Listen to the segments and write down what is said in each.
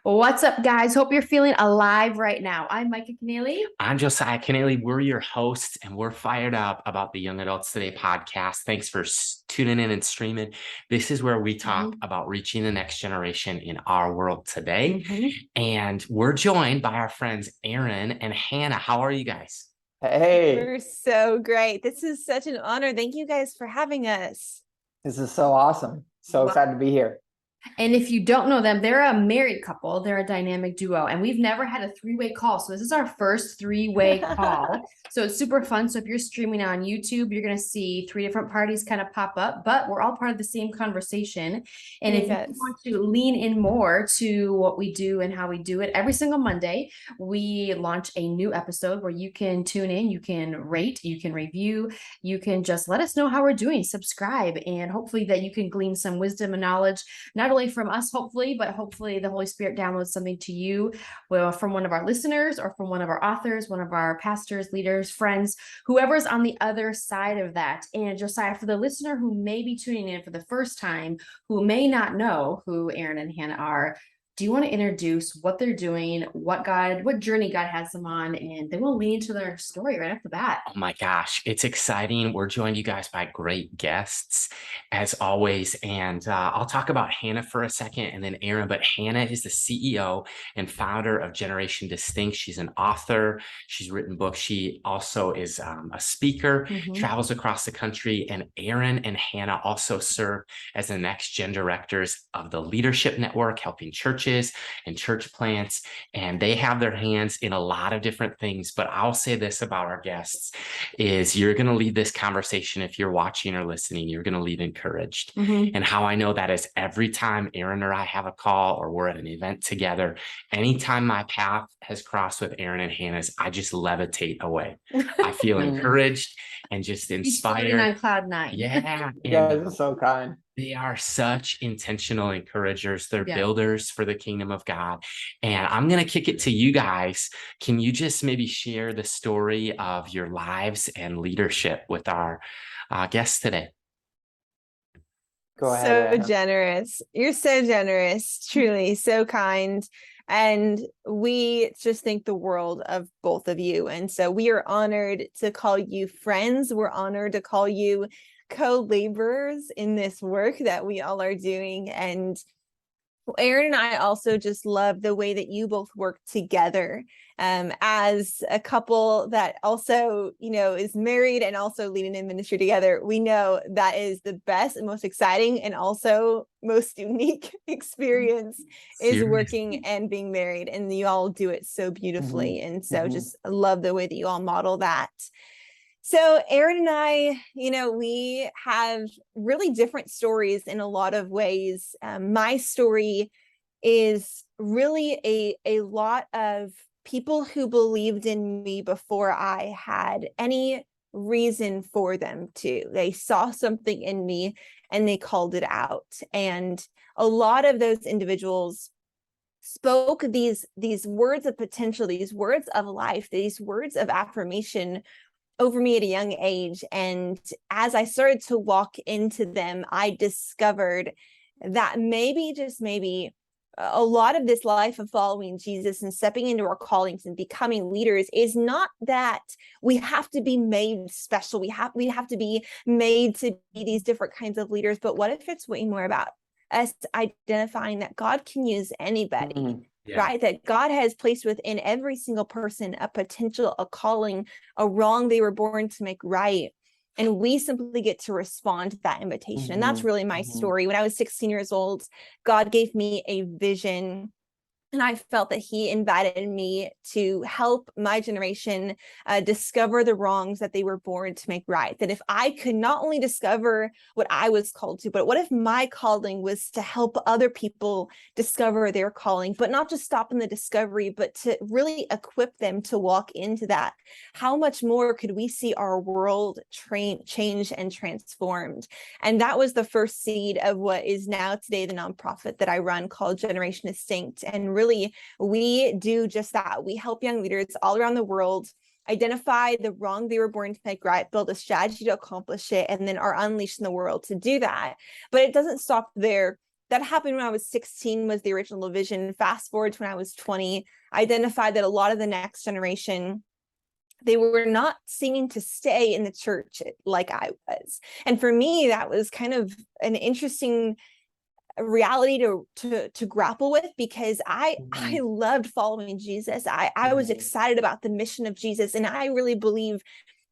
What's up, guys? Hope you're feeling alive right now. I'm Micah Keneally. I'm Josiah Kennelly. We're your hosts, and we're fired up about the Young Adults Today podcast. Thanks for tuning in and streaming. This is where we talk about reaching the next generation in our world today. And we're joined by our friends Aaron and Hannah. How are you guys? Hey, We're so great. This is such an honor. Thank you guys for having us. this is so awesome. So excited to be here. And if you don't know them, they're a married couple. They're a dynamic duo, and we've never had a three-way call. So this is our first three-way call. So it's super fun. So if you're streaming on YouTube, you're going to see three different parties kind of pop up, but we're all part of the same conversation. And if you want to lean in more to what we do and how we do it, every single Monday, we launch a new episode where you can tune in, you can rate, you can review, you can just let us know how we're doing, subscribe, and hopefully that you can glean some wisdom and knowledge, not only from us, hopefully, but hopefully the Holy Spirit downloads something to you, well, from one of our listeners or from one of our authors, one of our pastors, leaders, friends, whoever's on the other side of that. And Josiah, for the listener who may be tuning in for the first time, who may not know who Aaron and Hannah are, do you want to introduce what they're doing, what journey God has them on, and then we'll lean into their story right off the bat. Oh my gosh, it's exciting. We're joined, you guys, by great guests, as always. And I'll talk about Hannah for a second and then Aaron. But Hannah is the CEO and founder of Generation Distinct. She's an author. She's written books. She also is a speaker, travels across the country. And Aaron and Hannah also serve as the Next Gen directors of the Leadership Network, helping churches and church plants, and they have their hands in a lot of different things. But I'll say this about our guests is you're going to leave this conversation, if you're watching or listening, you're going to leave encouraged. And how I know that is every time Aaron or I have a call or we're at an event together, anytime my path has crossed with Aaron and Hannah's, I just levitate away. I feel encouraged and just inspired. On cloud nine. Yeah. You guys are so kind. They are such intentional encouragers. They're builders for the kingdom of God. And I'm going to kick it to you guys. Can you just maybe share the story of your lives and leadership with our guests today? Go ahead. So generous. You're so generous, truly so kind. And we just think the world of both of you. And so we are honored to call you friends. We're honored to call you co-laborers in this work that we all are doing. And Aaron and I also just love the way that you both work together as a couple that also, is married and also leading in ministry together. We know that is the best and most exciting and also most unique experience is working and being married. And you all do it so beautifully. And so just love the way that you all model that. So Aaron and I, we have really different stories in a lot of ways. My story is really a lot of people who believed in me before I had any reason for them to. They saw something in me and they called it out. And a lot of those individuals spoke these words of potential, these words of life, these words of affirmation over me at a young age. And as I started to walk into them, I discovered that maybe, just maybe, a lot of this life of following Jesus and stepping into our callings and becoming leaders is not that we have to be made special. We have to be made to be these different kinds of leaders. But what if it's way more about us identifying that God can use anybody? Right? That God has placed within every single person a potential, a calling, a wrong they were born to make right. And we simply get to respond to that invitation. And that's really my story. When I was 16 years old, God gave me a vision. And I felt that he invited me to help my generation discover the wrongs that they were born to make right. That if I could not only discover what I was called to, but what if my calling was to help other people discover their calling, but not just stop in the discovery, but to really equip them to walk into that? How much more could we see our world change and transformed? And that was the first seed of what is now today the nonprofit that I run called Generation Distinct. And really, we do just that. We help young leaders all around the world identify the wrong they were born to make right, build a strategy to accomplish it, and then are unleashed in the world to do that. But it doesn't stop there. that happened when I was 16 was the original vision. Fast forward to when I was 20, I identified that a lot of the next generation, they were not seeming to stay in the church like I was. And for me, that was kind of an interesting reality to grapple with, because I loved following Jesus. I was excited about the mission of Jesus. And I really believe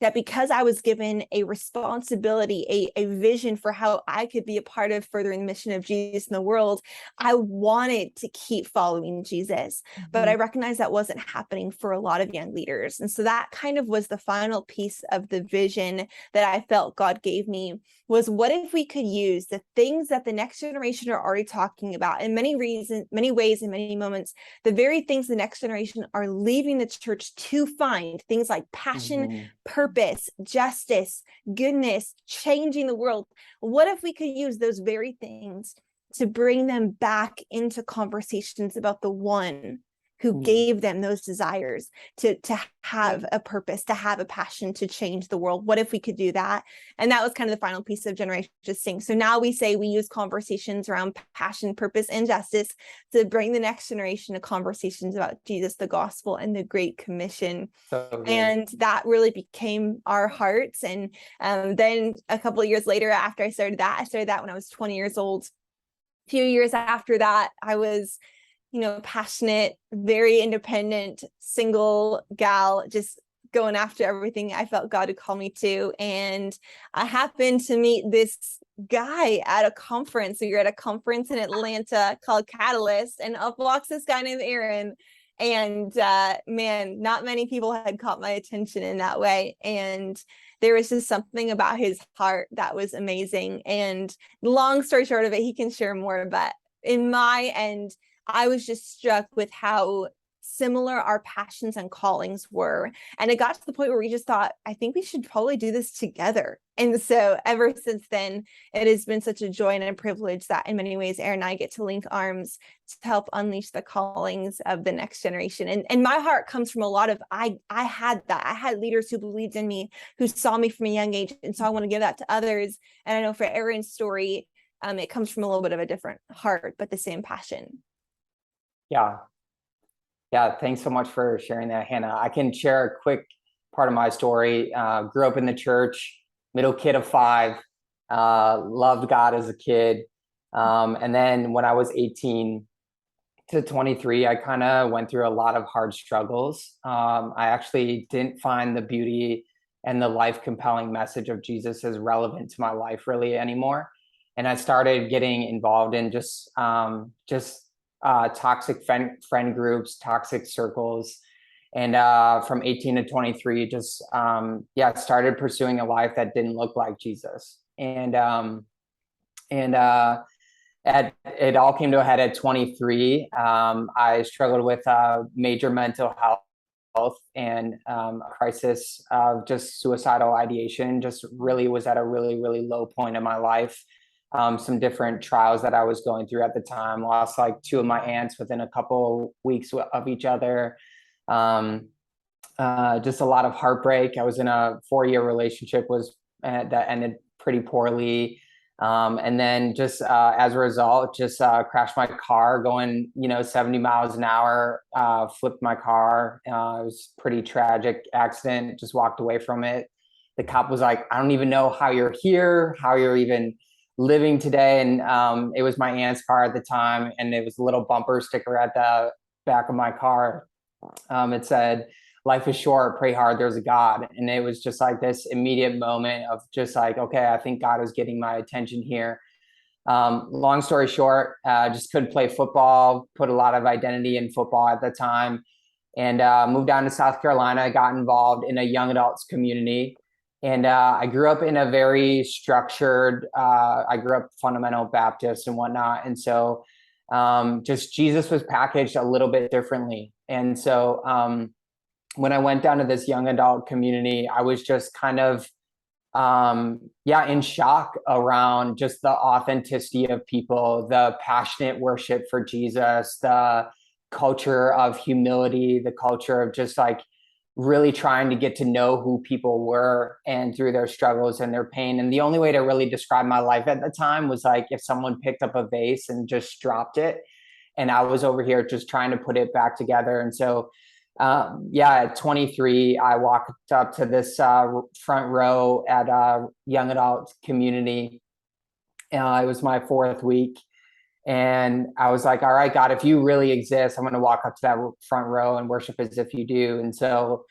that because I was given a responsibility, a vision for how I could be a part of furthering the mission of Jesus in the world, I wanted to keep following Jesus. But I recognized that wasn't happening for a lot of young leaders. And so that kind of was the final piece of the vision that I felt God gave me, was what if we could use the things that the next generation are already talking about in many ways, in many moments, the very things the next generation are leaving the church to find, things like passion, purpose, justice, goodness, changing the world. What if we could use those very things to bring them back into conversations about the one who gave them those desires to have a purpose, to have a passion, to change the world? What if we could do that? And that was kind of the final piece of Generation Sing. So now we say we use conversations around passion, purpose, and justice to bring the next generation to conversations about Jesus, the gospel, and the Great Commission. And that really became our hearts. And then a couple of years later, after I started that when I was 20 years old. A few years after that, I was passionate, very independent, single gal, just going after everything I felt God had called me to. And I happened to meet this guy at a conference. We were at a conference in Atlanta called Catalyst, and up walks this guy named Aaron. And man, not many people had caught my attention in that way. And there was just something about his heart that was amazing. And long story short of it, he can share more, but in my end, I was just struck with how similar our passions and callings were. And it got to the point where we just thought, I think we should probably do this together. And so ever since then, it has been such a joy and a privilege that in many ways, Aaron and I get to link arms to help unleash the callings of the next generation. And my heart comes from a lot of, I had that. I had leaders who believed in me, who saw me from a young age. And so I want to give that to others. And I know for Aaron's story, it comes from a little bit of a different heart, but the same passion. Yeah, thanks so much for sharing that, Hannah. I can share a quick part of my story. Grew up in the church, middle kid of 5, loved God as a kid. And then when I was 18 to 23, I kind of went through a lot of hard struggles. I actually didn't find the beauty and the life compelling message of Jesus as relevant to my life really anymore. And I started getting involved in just toxic friend groups, toxic circles. And from 18 to 23, just started pursuing a life that didn't look like Jesus. And it all came to a head at 23. I struggled with major mental health and a crisis of just suicidal ideation, just really was at a really, really low point in my life. Some different trials that I was going through at the time. Lost like 2 of my aunts within a couple weeks of each other. Just a lot of heartbreak. I was in a 4-year relationship that ended pretty poorly. And then just as a result, just crashed my car going, 70 miles an hour, flipped my car. It was a pretty tragic accident, just walked away from it. The cop was like, I don't even know how you're here, how you're even living today. And it was my aunt's car at the time, and it was a little bumper sticker at the back of my car. It said, life is short, pray hard, there's a God. And it was just like this immediate moment of just like, okay, I think God was getting my attention here. Long story short, just couldn't play football, put a lot of identity in football at the time, and moved down to South Carolina, got involved in a young adults community. And I grew up in a very structured, I grew up fundamental Baptist and whatnot. And so just Jesus was packaged a little bit differently. And so when I went down to this young adult community, I was just kind of, in shock around just the authenticity of people, the passionate worship for Jesus, the culture of humility, the culture of just like really trying to get to know who people were and through their struggles and their pain. And the only way to really describe my life at the time was like if someone picked up a vase and just dropped it, and I was over here just trying to put it back together. And so, at 23, I walked up to this front row at a young adult community. It was my 4th week. And I was like, all right, God, if you really exist, I'm going to walk up to that front row and worship as if you do. And so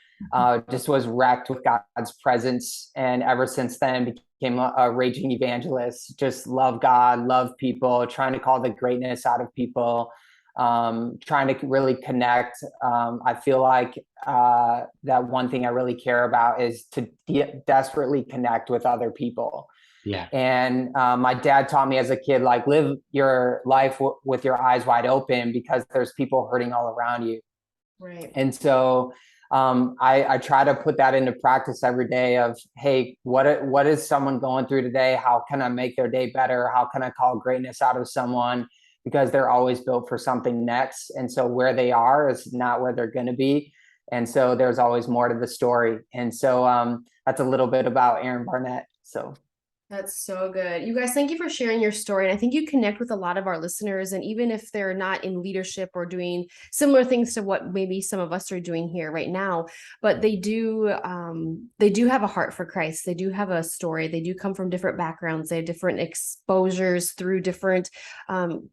just was wrecked with God's presence. And ever since then became a raging evangelist, just love God, love people, trying to call the greatness out of people, trying to really connect. I feel like that one thing I really care about is to desperately connect with other people. Yeah. And my dad taught me as a kid, like, live your life with your eyes wide open, because there's people hurting all around you. Right. And so I try to put that into practice every day of, hey, what is someone going through today? How can I make their day better? How can I call greatness out of someone? Because they're always built for something next. And so where they are is not where they're going to be. And so there's always more to the story. And so that's a little bit about Aaron Barnett. So. That's so good. You guys, thank you for sharing your story. And I think you connect with a lot of our listeners. And even if they're not in leadership or doing similar things to what maybe some of us are doing here right now, but they do have a heart for Christ. They do have a story. They do come from different backgrounds. They have different exposures through different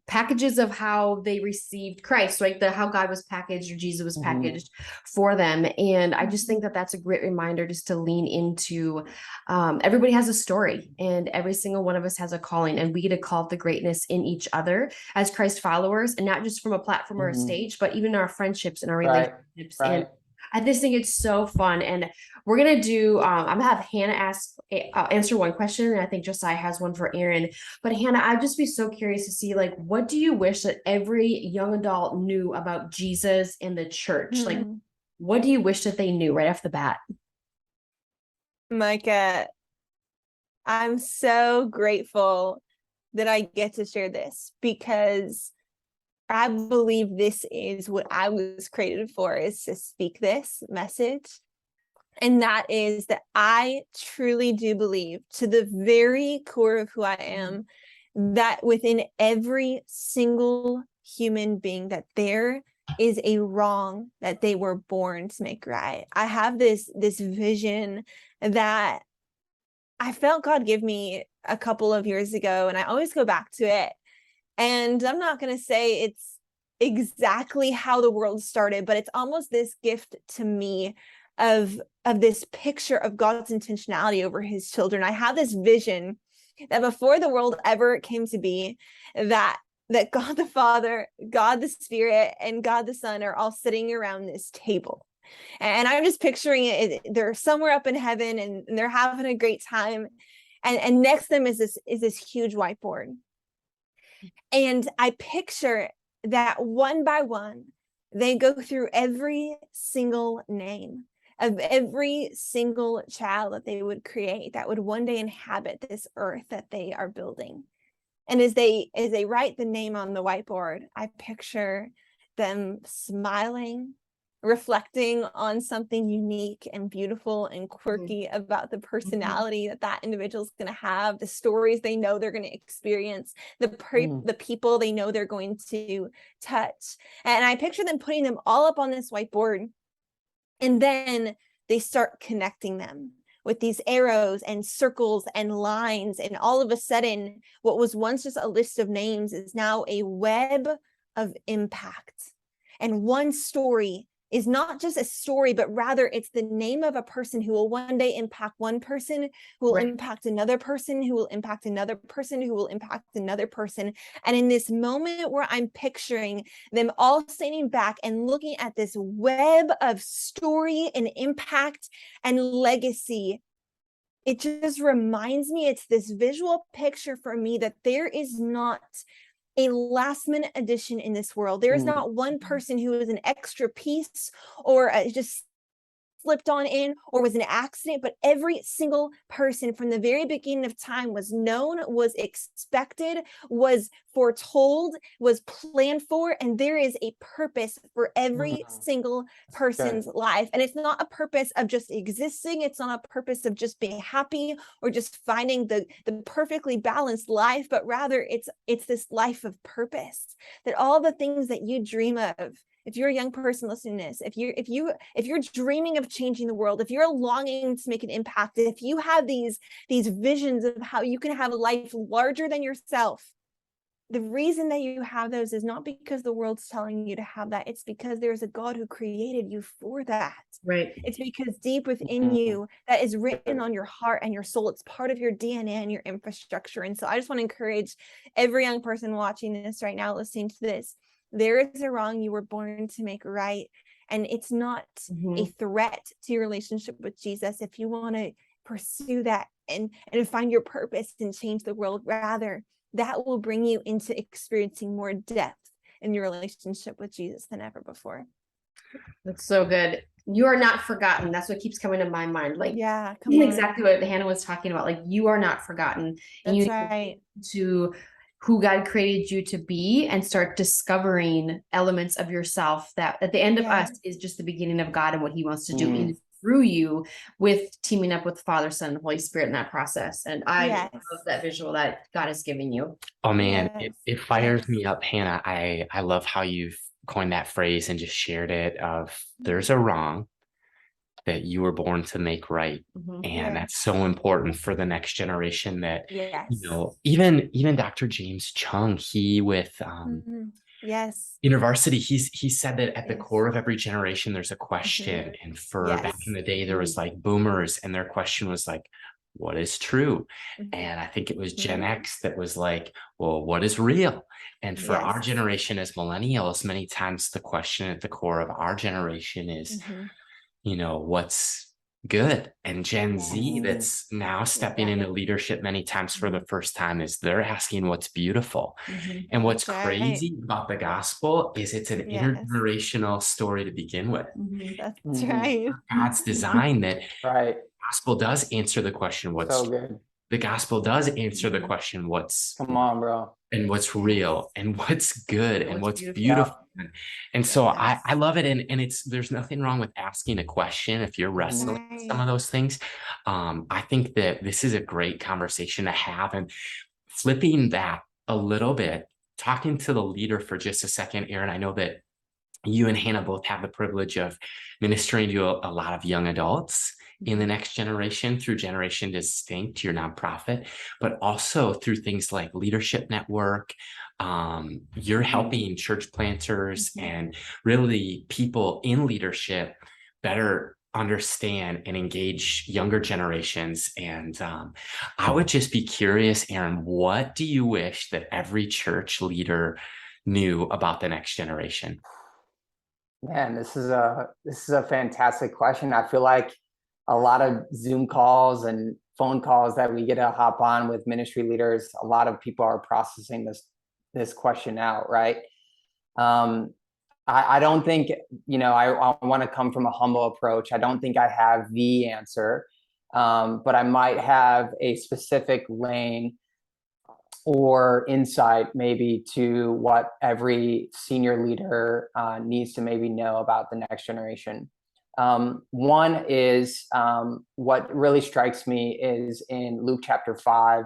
packages of how they received Christ, like how God was packaged or Jesus was packaged for them. And I just think that that's a great reminder just to lean into everybody has a story. And every single one of us has a calling, and we get a call to greatness in each other as Christ followers, and not just from a platform or a stage, but even our friendships and our relationships. Right. And I just think it's so fun. And we're going to do, I'm going to have Hannah answer one question. And I think Josiah has one for Aaron. But Hannah, I'd just be so curious to see, like, what do you wish that every young adult knew about Jesus and the church? Like, what do you wish that they knew right off the bat? Micah, I'm so grateful that I get to share this, because I believe this is what I was created for, is to speak this message. And that is that I truly do believe, to the very core of who I am, that within every single human being, that there is a wrong that they were born to make right. I have this vision that I felt God give me a couple of years ago, and I always go back to it. And I'm not going to say it's exactly how the world started, but it's almost this gift to me of this picture of God's intentionality over his children. I have this vision that before the world ever came to be, that God the Father, God the Spirit, and God the Son are all sitting around this table. And I'm just picturing it. They're somewhere up in heaven, and they're having a great time. And next to them is this huge whiteboard. And I picture that one by one, they go through every single name of every single child that they would create, that would one day inhabit this earth that they are building. And as they write the name on the whiteboard, I picture them smiling, reflecting on something unique and beautiful and quirky about the personality that individual is going to have, the stories they know they're going to experience, the people they know they're going to touch. And I picture them putting them all up on this whiteboard, and then they start connecting them with these arrows and circles and lines. And all of a sudden, what was once just a list of names is now a web of impact. And one story is not just a story, but rather it's the name of a person who will one day impact one person, who will impact another person, who will impact another person, who will impact another person. And in this moment where I'm picturing them all standing back and looking at this web of story and impact and legacy, it just reminds me, it's this visual picture for me that there is not a last minute addition in this world. There is not one person who is an extra piece or just slipped on in or was an accident, but every single person from the very beginning of time was known, was expected, was foretold, was planned for, and there is a purpose for every single person's life. And it's not a purpose of just existing. It's not a purpose of just being happy or just finding the perfectly balanced life, but rather it's this life of purpose, that all the things that you dream of, if you're a young person listening to this, if you're dreaming of changing the world, if you're longing to make an impact, if you have these visions of how you can have a life larger than yourself, the reason that you have those is not because the world's telling you to have that. It's because there's a God who created you for that. Right. It's because deep within you, that is written on your heart and your soul. It's part of your DNA and your infrastructure. And so I just want to encourage every young person watching this right now, listening to this. There is a wrong you were born to make right. And it's not a threat to your relationship with Jesus. If you want to pursue that and find your purpose and change the world, rather, that will bring you into experiencing more depth in your relationship with Jesus than ever before. That's so good. You are not forgotten. That's what keeps coming to my mind. Like, yeah, come on. Exactly what Hannah was talking about. Like, you are not forgotten. And That's you right. To who God created you to be and start discovering elements of yourself that at the end of us is just the beginning of God and what He wants to do in through you, with teaming up with Father, Son, and Holy Spirit in that process. And I love that visual that God has given you. Oh man, it fires me up, Hannah. I love how you've coined that phrase and just shared it of there's a wrong that you were born to make right. And that's so important for the next generation that, you know, even Dr. James Chung, he with InterVarsity, he said that at the core of every generation, there's a question. And for back in the day, there was like boomers, and their question was like, what is true? And I think it was Gen X that was like, well, what is real? And for our generation as millennials, many times the question at the core of our generation is, you know, what's good? And Gen Z that's now stepping into leadership many times for the first time is they're asking what's beautiful. And what's crazy about the gospel is it's an intergenerational story to begin with. That's right. God's design that right. Gospel does answer the question, what's so good. The gospel does answer the question, what's come on, bro, and what's real and what's good and what's beautiful. And so I love it. And it's, there's nothing wrong with asking a question if you're wrestling with some of those things. I think that this is a great conversation to have, and flipping that a little bit, talking to the leader for just a second. Aaron, I know that you and Hannah both have the privilege of ministering to a lot of young adults in the next generation through Generation Distinct, your nonprofit, but also through things like Leadership Network. You're helping church planters and really people in leadership better understand and engage younger generations. And I would just be curious, Aaron, what do you wish that every church leader knew about the next generation? Man, this is a fantastic question. I feel like a lot of Zoom calls and phone calls that we get to hop on with ministry leaders, a lot of people are processing this question out, right? I don't think, you know, I want to come from a humble approach. I don't think I have the answer, but I might have a specific lane or insight maybe to what every senior leader needs to maybe know about the next generation. One is what really strikes me is in Luke chapter 5,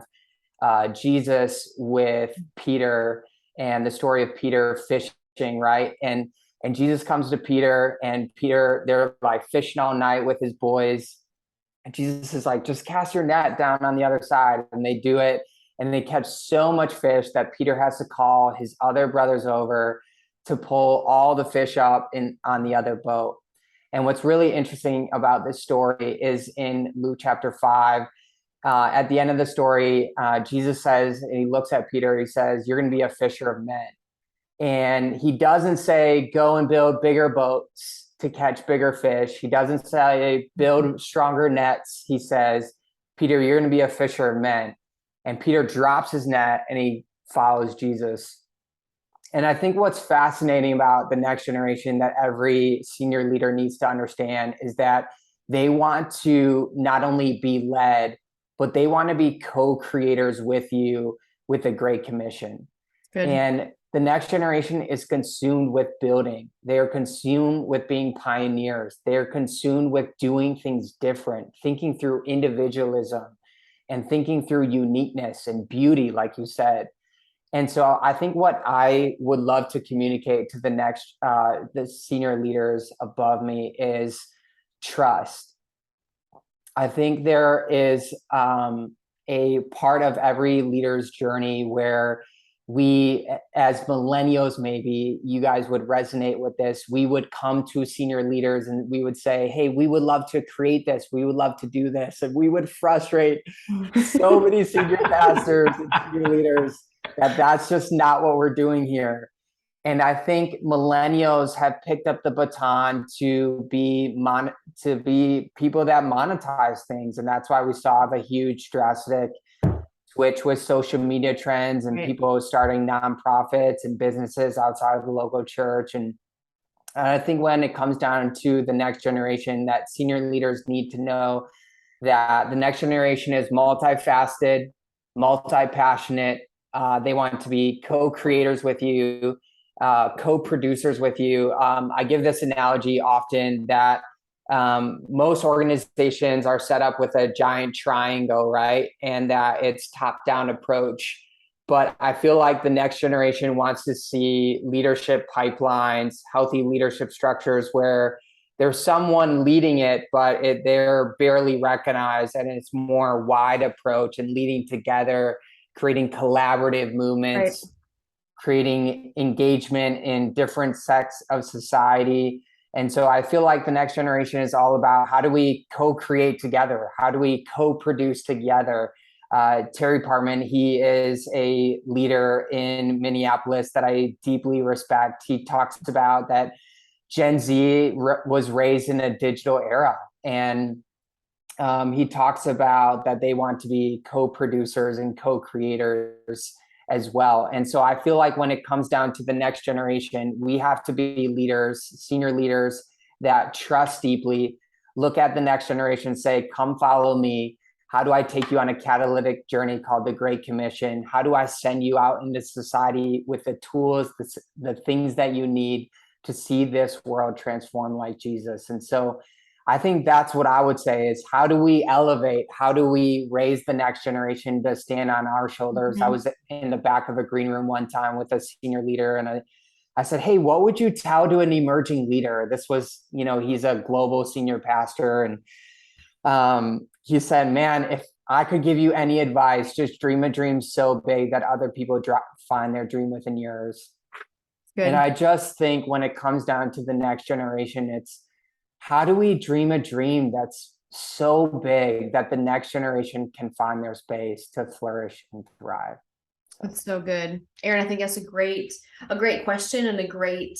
Jesus with Peter and the story of Peter fishing, right? And Jesus comes to Peter, and Peter, they're like fishing all night with his boys. And Jesus is like, just cast your net down on the other side. And they do it. And they catch so much fish that Peter has to call his other brothers over to pull all the fish up on the other boat. And what's really interesting about this story is in Luke chapter 5, at the end of the story, Jesus says, and he looks at Peter, he says, you're going to be a fisher of men. And he doesn't say, go and build bigger boats to catch bigger fish. He doesn't say, build stronger nets. He says, Peter, you're going to be a fisher of men. And Peter drops his net and he follows Jesus. And I think what's fascinating about the next generation that every senior leader needs to understand is that They want to not only be led, but they want to be co-creators with you with the Great Commission. Good. And the next generation is consumed with building. They are consumed with being pioneers. They are consumed with doing things different, thinking through individualism and thinking through uniqueness and beauty, like you said. And so I think what I would love to communicate to the senior leaders above me is trust. I think there is a part of every leader's journey where we, as millennials, maybe you guys would resonate with this. We would come to senior leaders and we would say, hey, we would love to create this. We would love to do this. And we would frustrate so many senior pastors and senior leaders that that's just not what we're doing here. And I think millennials have picked up the baton to be people that monetize things. And that's why we saw the huge drastic switch with social media trends and people starting nonprofits and businesses outside of the local church. And I think when it comes down to the next generation, that senior leaders need to know that the next generation is multifaceted, multi-passionate. They want to be co-creators with you, co-producers with you. I give this analogy often that most organizations are set up with a giant triangle, right? And that it's top-down approach. But I feel like the next generation wants to see leadership pipelines, healthy leadership structures where there's someone leading it, but they're barely recognized, and it's more wide approach and leading together, creating collaborative movements, creating engagement in different sects of society. And so I feel like the next generation is all about how do we co-create together? How do we co-produce together? Terry Parman, he is a leader in Minneapolis that I deeply respect. He talks about that Gen Z was raised in a digital era. And he talks about that they want to be co-producers and co-creators as well. And so I feel like when it comes down to the next generation, we have to be leaders, senior leaders that trust deeply, look at the next generation, say, come follow me. How do I take you on a catalytic journey called the Great Commission? How do I send you out into society with the tools, the things that you need to see this world transform like Jesus? And so I think that's what I would say is, how do we elevate? How do we raise the next generation to stand on our shoulders? I was in the back of a green room one time with a senior leader, and I said, hey, what would you tell to an emerging leader? This was, he's a global senior pastor. And he said, man, if I could give you any advice, just dream a dream so big that other people find their dream within yours. Good. And I just think when it comes down to the next generation, it's, how do we dream a dream that's so big that the next generation can find their space to flourish and thrive? That's so good. Aaron, I think that's a great question and a great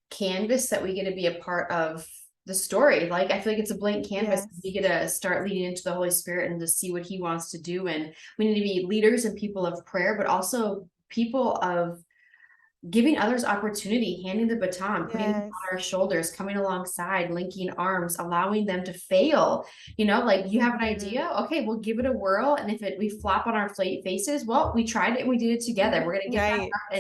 canvas that we get to be a part of the story. Like, I feel like it's a blank canvas. Yes. We get to start leading into the Holy Spirit and to see what he wants to do. And we need to be leaders and people of prayer, but also people of giving others opportunity, handing the baton, putting them on our shoulders, coming alongside, linking arms, allowing them to fail. Like, you have an idea, okay, we'll give it a whirl. And if we flop on our faces, well, we tried it and we did it together. We're going to get back up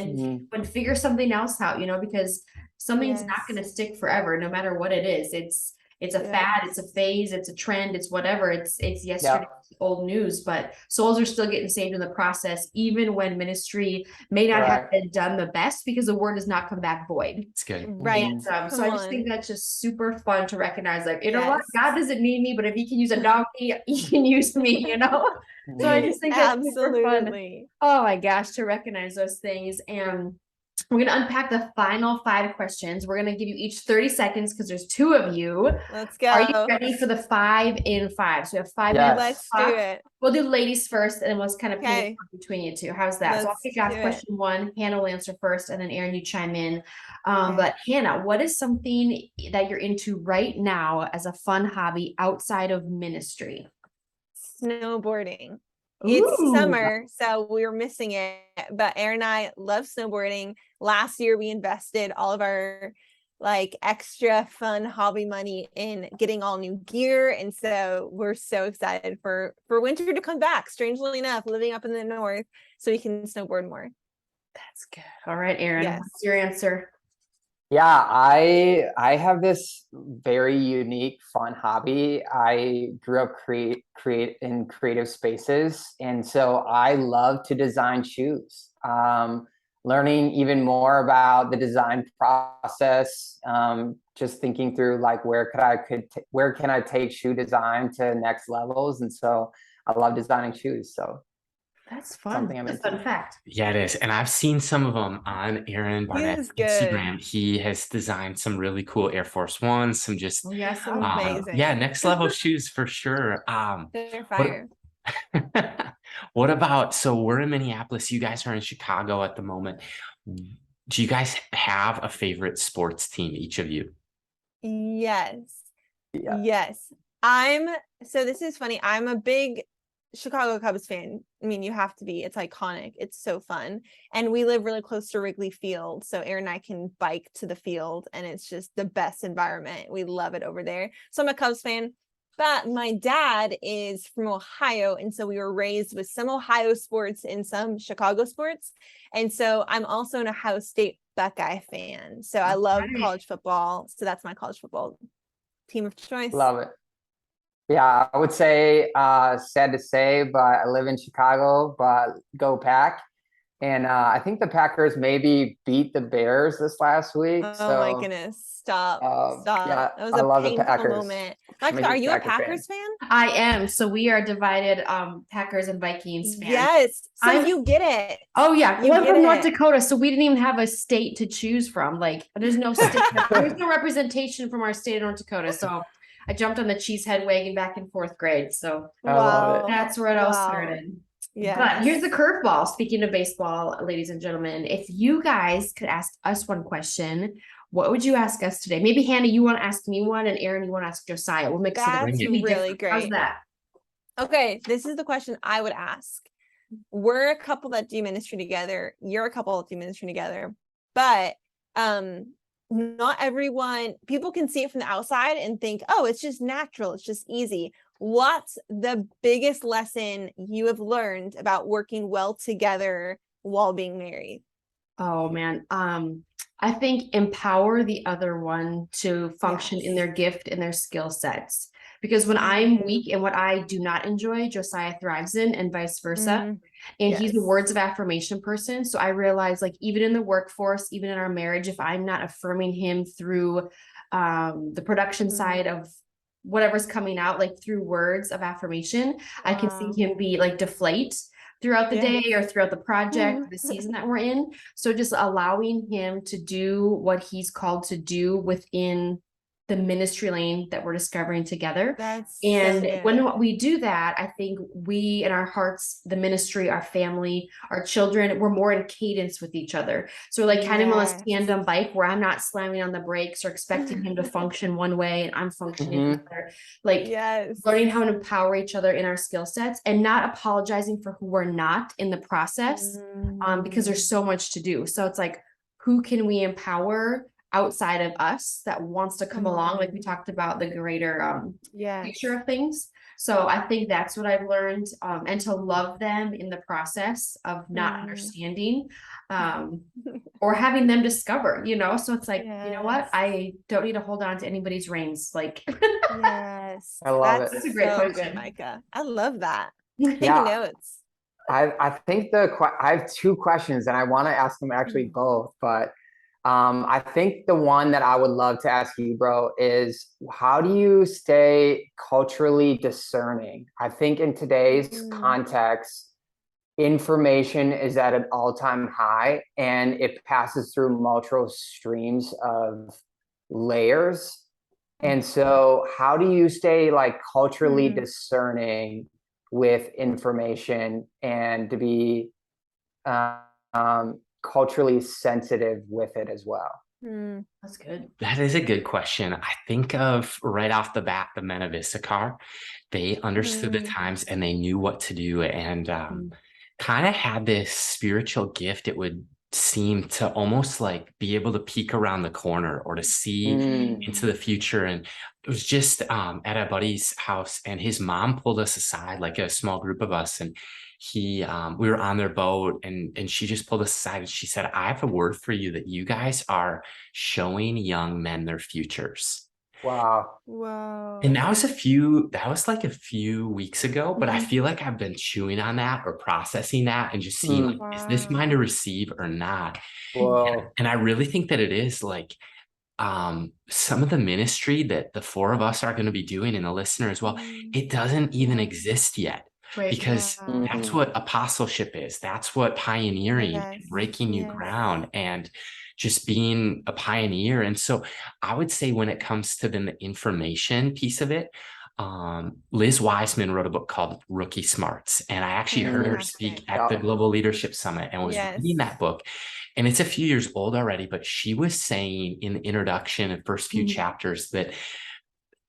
and figure something else out, because something's not going to stick forever, no matter what it is. It's a fad, it's a phase, it's a trend, it's whatever. It's yesterday's old news, but souls are still getting saved in the process, even when ministry may not have been done the best, because the word does not come back void. It's good. Right. And, so I just think that's just super fun to recognize, like, you know what? God doesn't need me, but if he can use a donkey, he can use me, So I just think that's super fun. Oh my gosh, to recognize those things. And we're going to unpack the final 5 questions. We're going to give you each 30 seconds because there's 2 of you. Let's go. Are you ready for the 5 in 5? So we have 5 minutes. Let's do it. We'll do ladies first, and then we'll kind of ping between you two. How's that? So I'll kick off question 1. Hannah will answer first, and then Aaron, you chime in. But Hannah, what is something that you're into right now as a fun hobby outside of ministry? Snowboarding. It's summer, so we're missing it. But Aaron and I love snowboarding. Last year, we invested all of our like extra fun hobby money in getting all new gear. And so we're so excited for winter to come back, strangely enough, living up in the north, so we can snowboard more. That's good. All right, Aaron, Yes. what's your answer? Yeah, I have this very unique, fun hobby. I grew up create in creative spaces, and so I love to design shoes. Learning even more about the design process, just thinking through like where can I take shoe design to next levels, and so I love designing shoes. So That's fun. something I'm That's a into. fun fact. Yeah, it is. And I've seen some of them on Aaron Barnett's is good. Instagram. He has designed some really cool Air Force Ones, some just Oh, yes. Amazing. yeah, next level shoes for sure. They're What, fire. what about, so we're in Minneapolis, you guys are in Chicago at the moment. Do you guys have a favorite sports team, each of you? Yes. Yeah. Yes. So this is funny. I'm a big Chicago Cubs fan. I mean, you have to be. It's iconic. It's so fun. And we live really close to Wrigley Field. So Aaron and I can bike to the field, and it's just the best environment. We love it over there. So I'm a Cubs fan. But my dad is from Ohio. And so we were raised with some Ohio sports and some Chicago sports. And so I'm also an Ohio State Buckeye fan. So I love Right. college football. So that's my college football team of choice. Love it. Yeah, I would say, sad to say, but I live in Chicago, but go Pack. And I think the Packers maybe beat the Bears this last week. Oh my goodness. Stop. Stop. Yeah, That was I a love the painful Packers. moment. I'm a Micah, are huge you a Packer fan. Packers fan? I am. So we are divided Packers and Vikings fans. Yes. So I'm- you get it. Oh yeah, You well, I'm get from North it. Dakota, so we didn't even have a state to choose from. Like, there's no state, there's no representation from our state of North Dakota. So I jumped on the cheesehead wagon back in 4th grade. So I love it. that's where it all Wow. started. Yeah. But here's the curveball. Speaking of baseball, ladies and gentlemen, if you guys could ask us one question, what would you ask us today? Maybe Hannah, you want to ask me one, and Aaron, you want to ask Josiah. We'll mix it up. That's It's gonna be really different. How's great. that? Okay, this is the question I would ask. We're a couple that do ministry together. You're a couple that do ministry together. But not everyone, people can see it from the outside and think, oh, it's just natural, it's just easy. What's the biggest lesson you have learned about working well together while being married? Oh man. I think empower the other one to function in Yes. their gift and their skill sets. Because when I'm Mhm. weak and what I do not enjoy, Josiah thrives in, and vice versa. Mhm. And he's a Yes. words of affirmation person. So I realize, like, even in the workforce, even in our marriage, if I'm not affirming him through the production Mhm. side of whatever's coming out, like through words of affirmation, I can Wow. see him be like deflate throughout the Yes. day or throughout the project, Mhm. the season that we're in. So just allowing him to do what he's called to do within the ministry lane that we're discovering together. That's And so when good. we do that, I think we in our hearts, the ministry, our family, our children, we're more in cadence with each other. So like kind of on a Yes. tandem bike where I'm not slamming on the brakes or expecting him to function one way and I'm functioning Mhm. another. Like Yes. learning how to empower each other in our skill sets and not apologizing for who we're not in the process, because there's so much to do. So it's like, who can we empower outside of us that wants to come along? Like we talked about the greater Yes. picture of things. So I think that's what I've learned, and to love them in the process of not Mhm. understanding, or having them discover, so it's like, you know what? Yes. I don't need to hold on to anybody's reins. Like, Yes. I love That's it. That's a great so question. good, Micah. I love that. Taking Yeah. notes. I think I have two questions, and I want to ask them actually both, but I think the one that I would love to ask you, bro, is how do you stay culturally discerning? I think in today's context, information is at an all-time high, and it passes through multiple streams of layers. And so how do you stay like culturally discerning with information and to be culturally sensitive with it as well? That's good. That is a good question. I think of right off the bat, the men of Issachar. They understood the times and they knew what to do, and kind of had this spiritual gift. It would seem to almost like be able to peek around the corner or to see into the future. And it was just at a buddy's house, and his mom pulled us aside, like a small group of us, and we were on their boat, and she just pulled us aside and she said, I have a word for you, that you guys are showing young men their futures. Wow. Whoa. And that was like a few weeks ago, but I feel like I've been chewing on that or processing that and just seeing, like, is this mine to receive or not? Whoa. And I really think that it is, like, some of the ministry that the four of us are going to be doing, and the listener as well, it doesn't even exist yet, Right. because that's what apostleship is. That's what pioneering and Yes, breaking new yes. ground and just being a pioneer. And so I would say, when it comes to then the information piece of it, Liz Wiseman wrote a book called Rookie Smarts, and I actually heard her speak Fantastic. at the Global Leadership Summit and was Yes. reading that book. And it's a few years old already, but she was saying in the introduction and first few chapters that,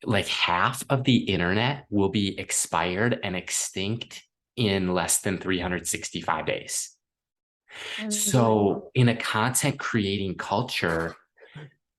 like, half of the internet will be expired and extinct in less than 365 days. So in a content creating culture,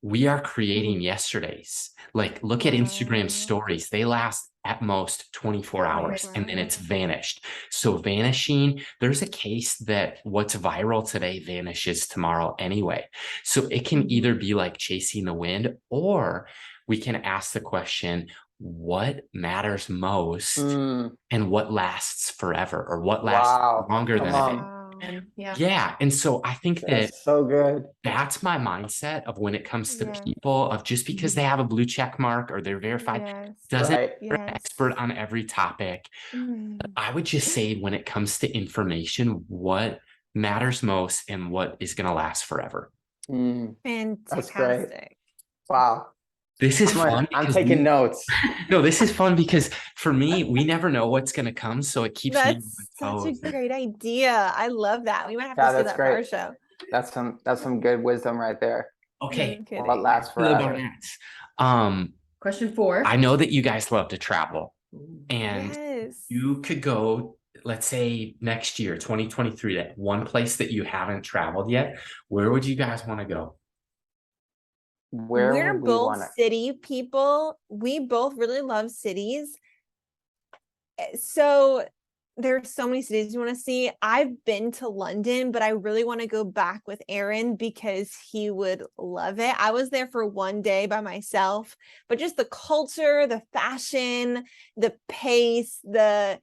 we are creating yesterdays. Like, look at Instagram stories. They last at most 24 hours and then it's vanished. So vanishing, there's a case that what's viral today vanishes tomorrow anyway. So it can either be like chasing the wind, or we can ask the question, what matters most and what lasts forever, or what lasts longer than a day? And yeah. Yeah. And so I think that That's so good. that's my mindset of when it comes to people, of just because they have a blue check mark or they're verified doesn't Right. make them an expert on every topic. I would just say, when it comes to information, what matters most and what is going to last forever. That's great. Fantastic. Wow. This is fun. I'm because taking notes. No, this is fun because for me, we never know what's going to come. So it keeps me on That's my such a toes. great idea. I love that. We might have Yeah, to do that's that for our great. show. That's some good wisdom right there. Okay. I'm kidding. What lasts For the forever. Barnetts. Question 4. I know that you guys love to travel, and Yes. you could go, let's say next year, 2023, that one place that you haven't traveled yet. Where would you guys want to go? Where We're would we both want to? city people. We both really love cities. So there's so many cities you want to see. I've been to London, but I really want to go back with Aaron because he would love it. I was there for one day by myself, but just the culture, the fashion, the pace, the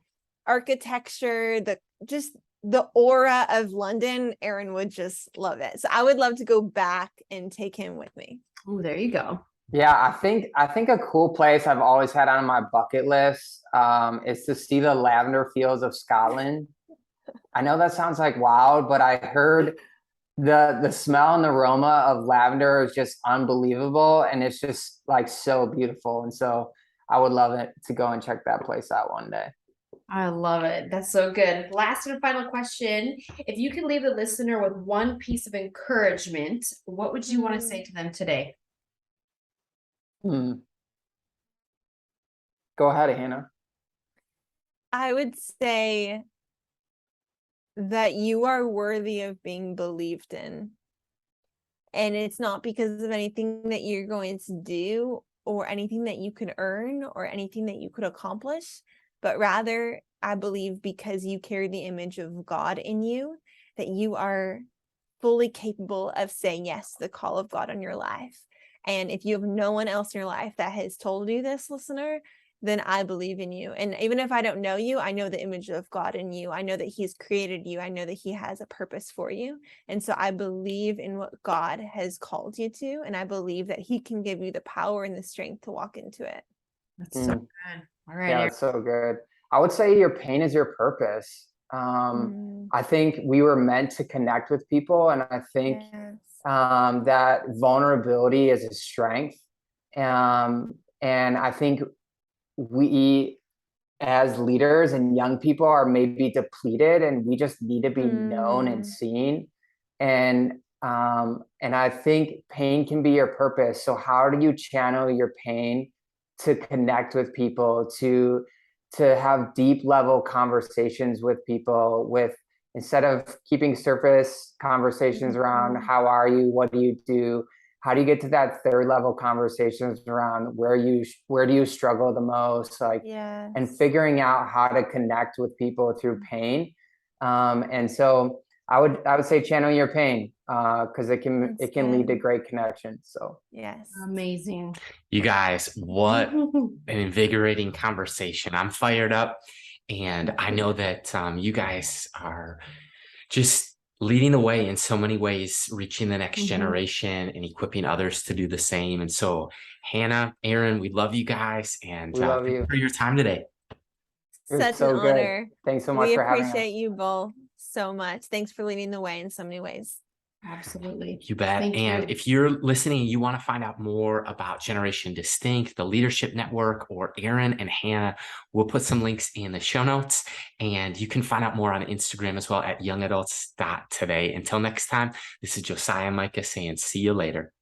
architecture, the aura of London, Aaron would just love it. So I would love to go back and take him with me. Oh, there you go. Yeah, I think a cool place I've always had on my bucket list is to see the lavender fields of Scotland. I know that sounds like wild, but I heard the smell and the aroma of lavender is just unbelievable, and it's just like so beautiful. And so I would love it to go and check that place out one day. I love it. That's so good. Last and final question. If you could leave the listener with one piece of encouragement, what would you want to say to them today? Go ahead, Hannah. I would say that you are worthy of being believed in. And it's not because of anything that you're going to do or anything that you can earn or anything that you could accomplish, but rather, I believe because you carry the image of God in you, that you are fully capable of saying yes to the call of God on your life. And if you have no one else in your life that has told you this, listener, then I believe in you. And even if I don't know you, I know the image of God in you. I know that he's created you. I know that he has a purpose for you. And so I believe in what God has called you to. And I believe that he can give you the power and the strength to walk into it. That's so good. All right. Yeah, it's so good. I would say your pain is your purpose. I think we were meant to connect with people. And I think that vulnerability is a strength. And I think we as leaders and young people are maybe depleted, and we just need to be known and seen. And I think pain can be your purpose. So how do you channel your pain to connect with people, to have deep level conversations with people, with instead of keeping surface conversations around Mhm. how are you, what do you do, how do you get to that third level conversations around where do you struggle the most, like, Yes. and figuring out how to connect with people through pain. And so I would say channel your pain, because it can That's lead to good. great connections. So Yes. Amazing. You guys, what an invigorating conversation. I'm fired up. And I know that you guys are just leading the way in so many ways, reaching the next Mhm. generation and equipping others to do the same. And so, Hannah, Aaron, we love you guys. And we love thank you. for your time today. You're Such an so good. honor. Thanks so much We for having us. appreciate you both so much. Thanks for leading the way in so many ways. Absolutely. You bet. Thank And you. if you're listening, you want to find out more about Generation Distinct, the Leadership Network, or Aaron and Hannah, we'll put some links in the show notes. And you can find out more on Instagram as well at youngadults.today. Until next time, this is Josiah Micah saying see you later.